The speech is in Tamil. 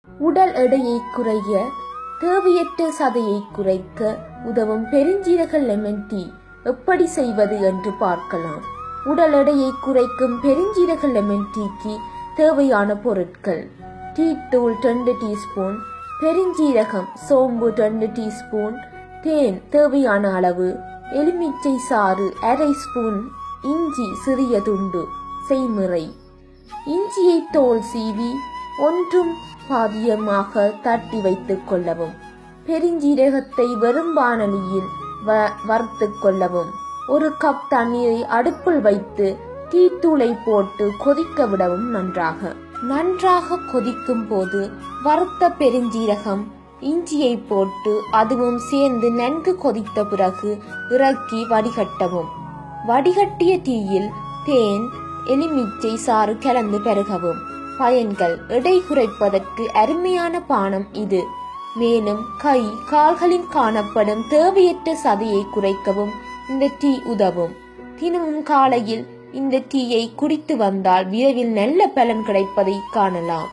உடல் எடையை குறைய தேவையற்ற சதையை குறைக்க உதவும் பெருஞ்சீரக லெமன் டீ எப்படி செய்வது என்று பார்க்கலாம். உடல் எடையை குறைக்கும் பெருஞ்சீரக லெமன் டீக்கு தேவையான பொருட்கள்: டீ தூள் 2 டீஸ்பூன், பெருஞ்சீரகம் சோம்பு 2 டீஸ்பூன், தேன் தேவையான அளவு, எலுமிச்சை சாறு அரை ஸ்பூன், இஞ்சி சிறிய துண்டு. செய்முறை: இஞ்சியை தோல் சீவி ஒன்றும் பாதியமாக தட்டி வைத்துக் கொள்ளவும். பெருஞ்சீரகத்தை வெறும் வாணலியில் வறுத்துக் கொள்ளவும். 1 கப் தண்ணீரை அடுப்பில் வைத்து டீ தூளை போட்டு கொதிக்க விடவும். நன்றாக கொதிக்கும் போது வறுத்த பெருஞ்சீரகம், இஞ்சியை போட்டு அதுவும் சேர்ந்து நன்கு கொதித்த பிறகு இறக்கி வடிகட்டவும். வடிகட்டிய டீயில் தேன், எலுமிச்சை சாறு கலந்து பருகவும். பயன்கள்: எடை குறைப்பதற்கு அருமையான பானம் இது. மேலும் கை கால்களில் காணப்படும் தேவையற்ற சதையை குறைக்கவும் இந்த டீ உதவும். தினமும் காலையில் இந்த டீயை குடித்து வந்தால் விரைவில் நல்ல பலன் கிடைப்பதை காணலாம்.